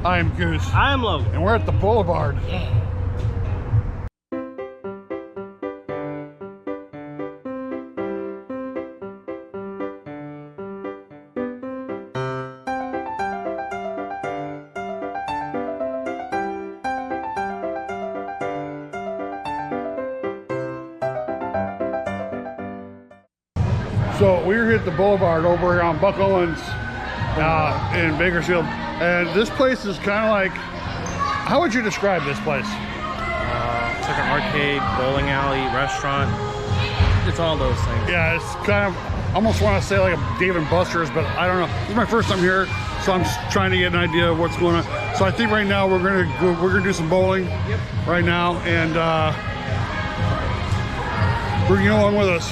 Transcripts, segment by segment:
I am Goose. I am Logan. And we're at the Boulevard. Yeah. So we're here at the Boulevard over here on Buck Owens in Bakersfield. And this place is kind of like, how would you describe this place? It's like an arcade, bowling alley, restaurant. It's all those things. Yeah, it's kind of, I almost want to say like a Dave and Buster's, but I don't know. This is my first time here, so I'm just trying to get an idea of what's going on. So I think right now we're gonna do some bowling right now, and bring you along with us.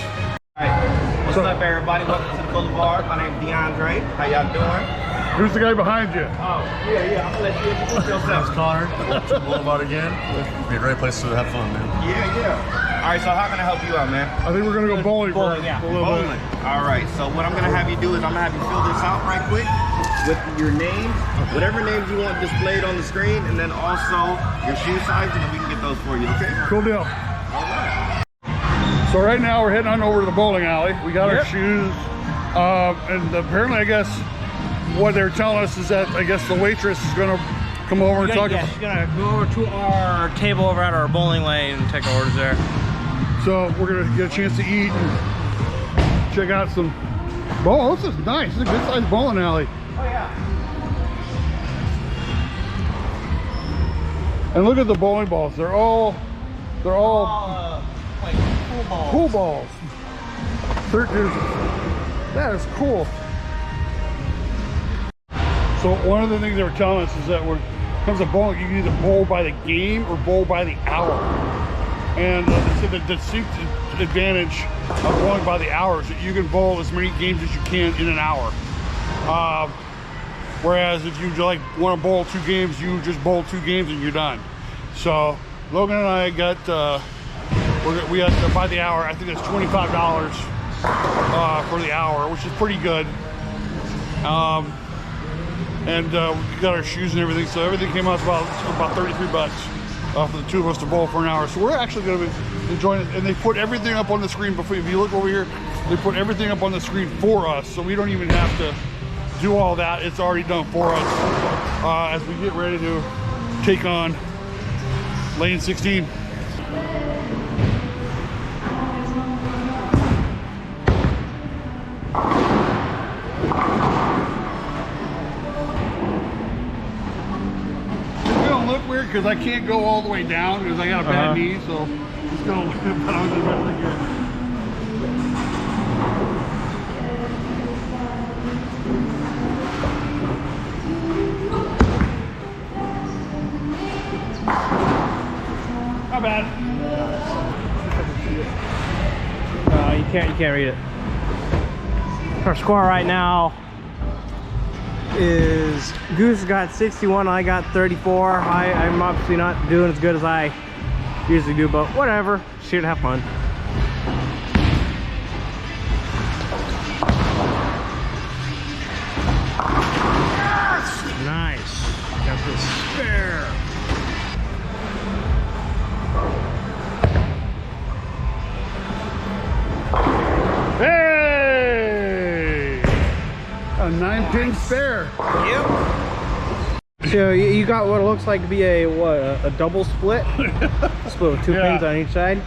All right. What's up, everybody? Welcome to the Boulevard. My name's DeAndre. How y'all doing? Who's the guy behind you? Oh, yeah. I'm gonna let you introduce yourself. Connor, welcome to the Blvd again. It'll be a great place to have fun, man. Yeah. All right, so how can I help you out, man? I think we're gonna go bowling for a little bit. All right, so what I'm gonna have you do is I'm gonna have you fill this out right quick with your names, whatever names you want displayed on the screen, and then also your shoe size, and then we can get those for you, okay? Cool deal. So right now we're heading on over to the bowling alley. We got our shoes, and apparently, I guess, what they're telling us is that, I guess, the waitress is gonna come over and talk about. She's gonna go over to our table over at our bowling lane and take our orders there. So we're gonna get a chance to eat and check out some. Oh, this is nice. This is a good sized bowling alley. Oh, yeah. And look at the bowling balls. They're all Like pool balls. pool balls. That is cool. So one of the things they were telling us is that when it comes to bowling, you can either bowl by the game or bowl by the hour. And they said the distinct advantage of bowling by the hour is that you can bowl as many games as you can in an hour. Whereas if you like want to bowl 2 games, you just bowl 2 games and you're done. So Logan and I got we got by the hour. I think it's $25 for the hour, which is pretty good. And we got our shoes and everything, so everything came out to about 33 bucks for the 2 of us to bowl for an hour. So we're actually going to be enjoying it. And they put everything up on the screen before. If you look over here, they put everything up on the screen for us, so we don't even have to do all that. It's already done for us as we get ready to take on lane 16. Because I can't go all the way down because I got a bad knee, so it's gonna look but I'm just really good. Not bad. You can't read it. Our score right now is Goose got 61, I got 34. I'm obviously not doing as good as I usually do, but whatever. Shoot, have fun. Yes! Nice. Got this spare. Hey! A 9-pin spare. Yep. So you got what looks like to be a double split. Split with 2 pins on each side.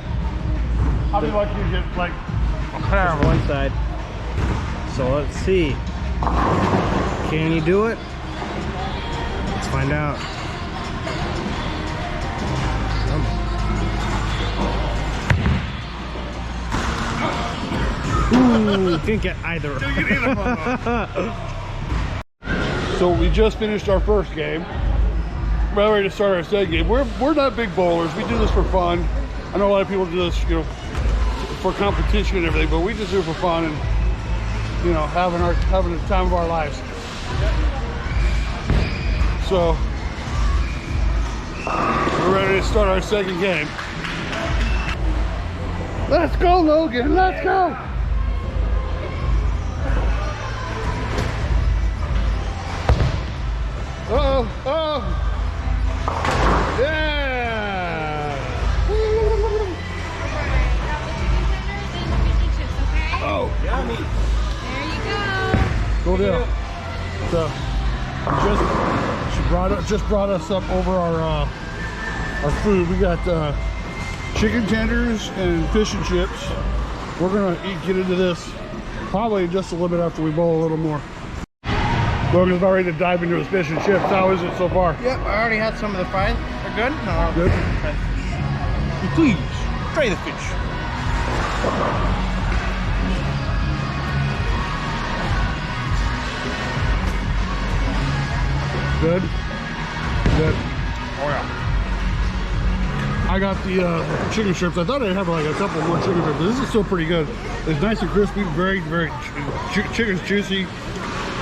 I'll be lucky to get like a pair on one side. So let's see. Can you do it? Let's find out. Ooh, didn't get either. So we just finished our first game. We're ready to start our second game. We're not big bowlers. We do this for fun. I know a lot of people do this, you know, for competition and everything, but we just do it for fun and, you know, having the time of our lives. So we're ready to start our second game. Let's go, Logan. Let's go. Uh-oh. Oh. Yeah. Oh. Yummy. There you go. Cool deal. So, she brought us up over our food. We got chicken tenders and fish and chips. We're gonna get into this probably just a little bit after we bowl a little more. Logan's about ready to dive into his fish and chips. How is it so far? Yep, I already had some of the fries. They're good. Good. Please, try the fish. Good. Good. Oh yeah. I got the chicken strips. I thought I'd have like a couple more chicken strips. This is still pretty good. It's nice and crispy, very, very, chicken's juicy.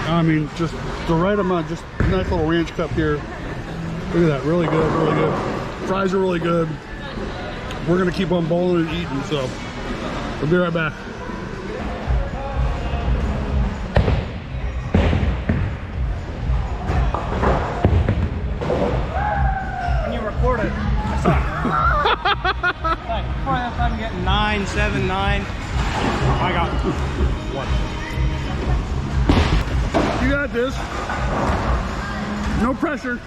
I mean, just the right amount, just a nice little ranch cup here. Look at that, really good, really good. Fries are really good. We're gonna keep on bowling and eating, so we'll be right back. When you record it, I saw it. Like, before that time, getting 9, 7, 9. I got 1. You got this. No pressure.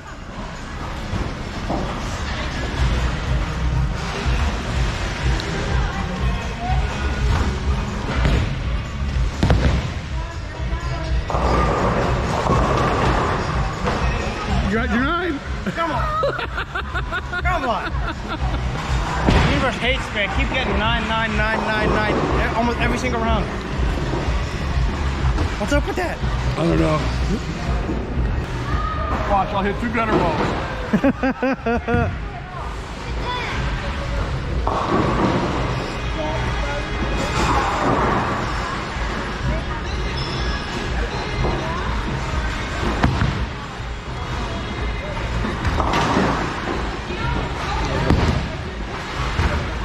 You got your 9. Come on. Come on. The universe hates me. I keep getting 9, 9, 9, 9, 9. Almost every single round. What's up with that? I don't know. Watch, I'll hit 2 gutter balls.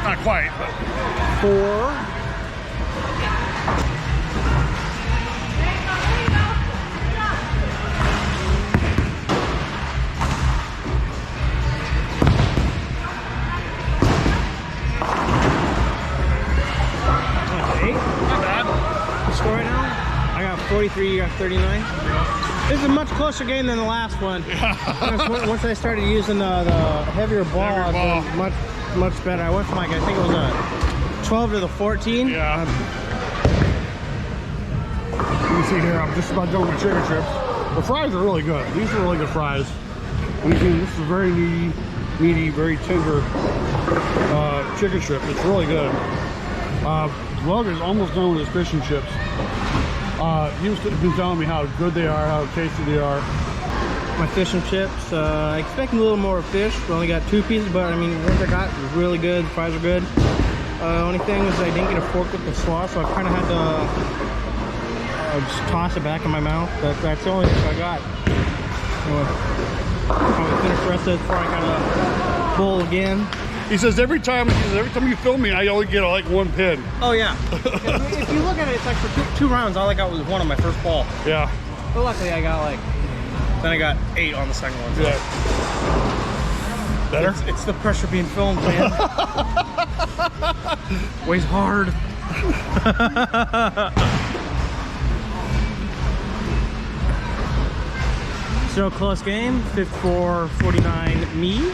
Not quite, but 4. Score right now? I got 43, you got 39. This is a much closer game than the last one. Once I started using the heavier ball, I was much better. I went from like, I think it was a 12 to the 14. yeah. You can see here, I'm just about done with chicken strips. The fries are really good. These are really good fries. And again, this is a very meaty, very tender chicken strip. It's really good. Logan's almost done with his fish and chips. He's been telling me how good they are, how tasty they are. My fish and chips, I expected a little more fish. We only got 2 pieces, but I mean, what I got was really good. The fries are good. Only thing was I didn't get a fork with the sauce, so I kind of had to just toss it back in my mouth. That's the only thing I got. Anyway, I'll finish the rest of it before I kind of bowl again. He says every time you film me, I only get like 1 pin. Oh yeah. If you look at it, it's like for two rounds, all I got was 1 on my first ball. Yeah. But luckily I got then I got 8 on the second one. So. Yeah. Better? It's the pressure being filmed, man. Weighs hard. So close game, 54-49 me.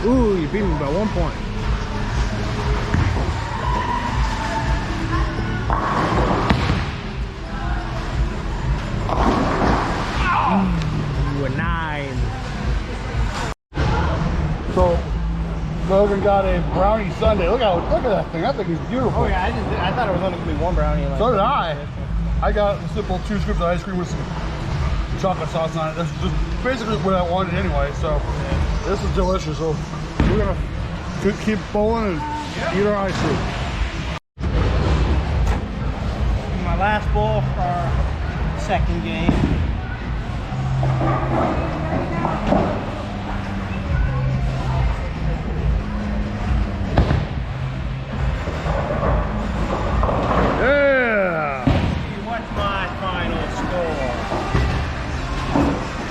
Ooh, you beat me by 1 point. Ooh, a 9. So Logan got a brownie sundae. Look at that thing. That thing is beautiful. Oh yeah, I thought it was only gonna be 1 brownie. So did I. I got a simple 2 scoops of ice cream with some chocolate sauce on it. That's just basically what I wanted anyway. So this is delicious. So we're gonna keep bowling and eat our ice cream. My last bowl for our second game. Yeah! What's my final score?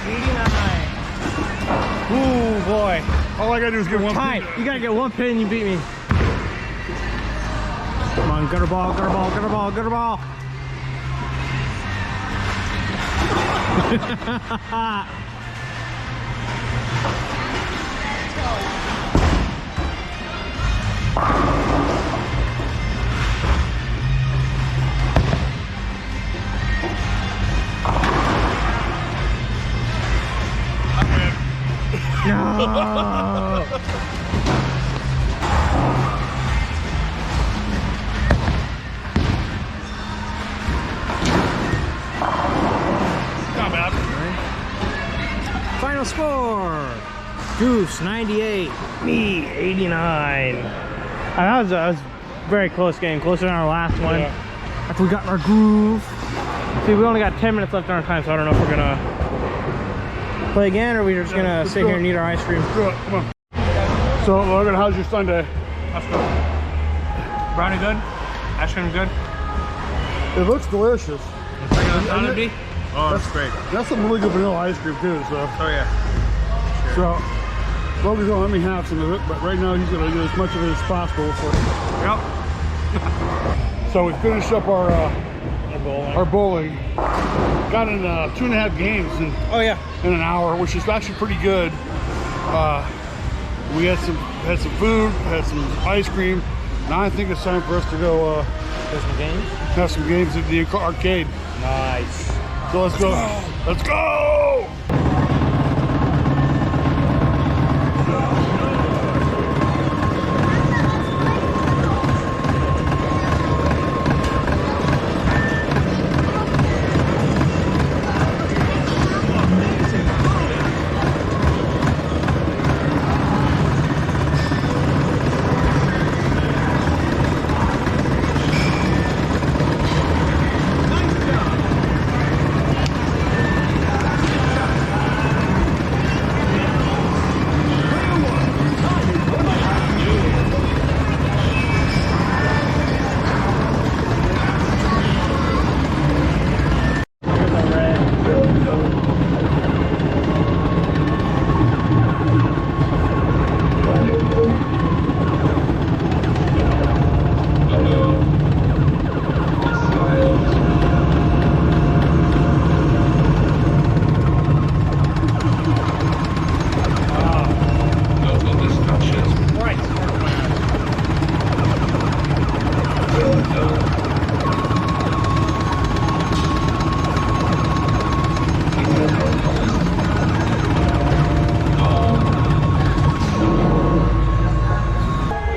89. Ooh, boy. All I gotta do is get one. Tied. You gotta get one pin and you beat me. Come on, gutter ball, gutter ball, gutter ball, gutter ball. No. Not bad. Final score: Goose 98, me 89. That was a very close game, closer than our last one. Yeah. After we got in our groove. See, we only got 10 minutes left on our time, so I don't know if we're gonna play again or we're just gonna let's sit do here it. and eat our ice cream. Do it. Come on. So, Logan, how's your Sunday? Let's go. Brownie good? Ice cream good? It looks delicious. Blvd? Oh, that's great. That's some really good vanilla ice cream too. So, Oh yeah. so Logan's gonna let me have some of it, but right now he's gonna do as much of it as possible. Yep. So we finished up our bowling. Got in 2.5 games in Oh yeah. an hour, which is actually pretty good. We had some food, had some ice cream. Now I think it's time for us to go Some games? have some games at the arcade. Nice. So let's go. Let's go!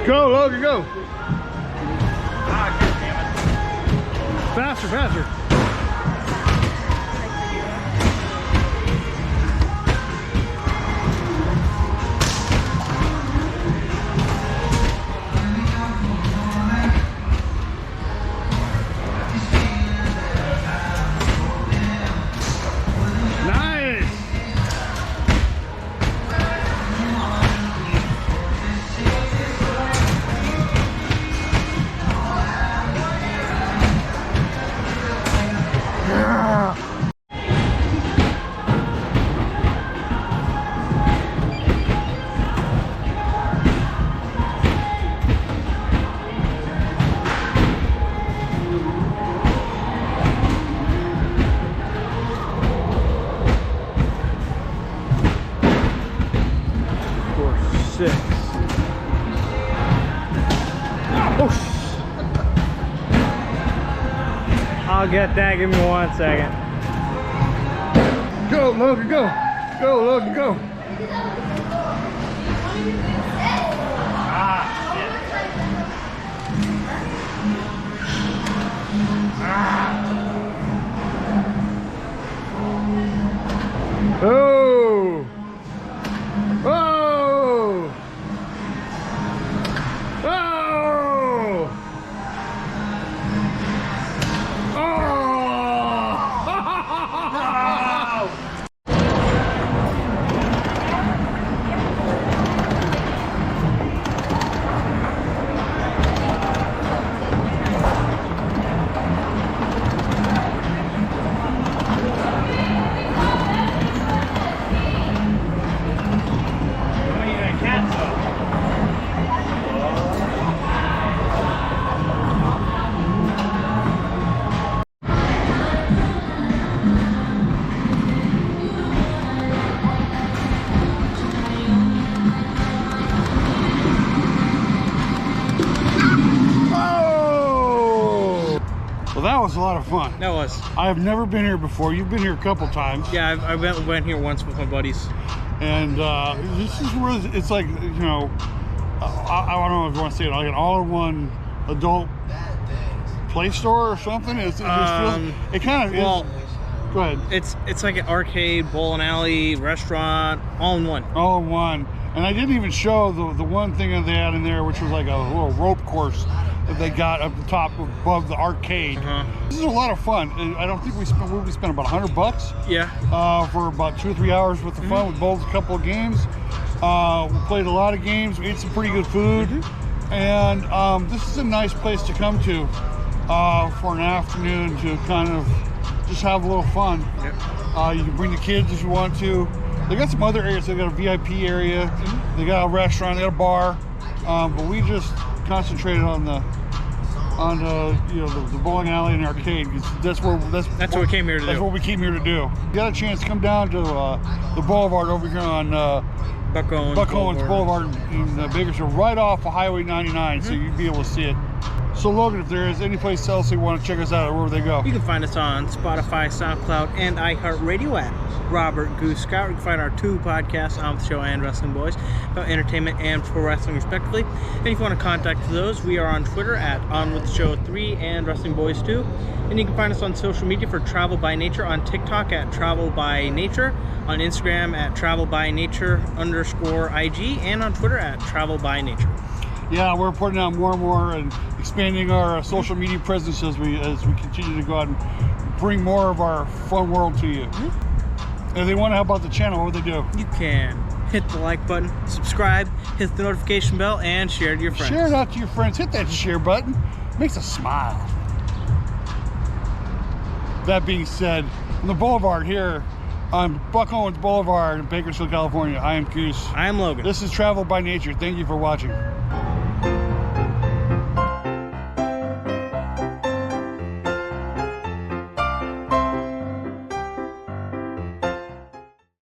Go, Logan, go! Faster, faster. Nice! I'll get that. Give me 1 second. Go, Logan, go! Go, Logan, go! Oh! Oh! Oh! Oh! was a lot of fun. That was. I have never been here before. You've been here a couple times. Yeah, I went here once with my buddies. And this is where it's like, you know, I don't know if you want to say it, like an all-in-one adult play store or something. It just feels, it kind of is. Go ahead. It's like an arcade, bowling alley, restaurant, all in one. All in one. And I didn't even show the one thing that they had in there, which was like a little rope course that they got up the top above the arcade. This is a lot of fun. I don't think we spent about $100. Yeah. For about 2 or 3 hours worth of fun. We bowled a couple of games. We played a lot of games. We ate some pretty good food. And this is a nice place to come to for an afternoon to kind of just have a little fun. Yep. You can bring the kids if you want to. They got some other areas. They got a VIP area. They got a restaurant. They got a bar. But we just concentrated on the you know the bowling alley and the arcade. That's what we came here to do. That's what we came here to do. You got a chance to come down to the Boulevard over here on Buck Owens Boulevard in Bakersfield, right off of Highway 99, so you'd be able to see it. So Logan, if there is any place else you want to check us out, where would they go? You can find us on Spotify, SoundCloud, and iHeartRadio at Robert Goose Scout. You can find our 2 podcasts, On With The Show and Wrestling Boys, about entertainment and pro wrestling respectively. And if you want to contact those, we are on Twitter at On With The Show 3 and Wrestling Boys 2. And you can find us on social media for Travel by Nature, on TikTok at Travel by Nature, on Instagram at Travel by Nature _IG, and on Twitter at Travel by Nature. Yeah, we're putting out more and more and expanding our social media presence as we continue to go out and bring more of our fun world to you. And if they want to help out the channel, what would they do? You can hit the like button, subscribe, hit the notification bell, and share it to your friends. Share it out to your friends. Hit that share button. Makes us smile. That being said, on the Boulevard here on Buck Owens Boulevard in Bakersfield, California, I am Goose. I am Logan. This is Travel by Nature. Thank you for watching.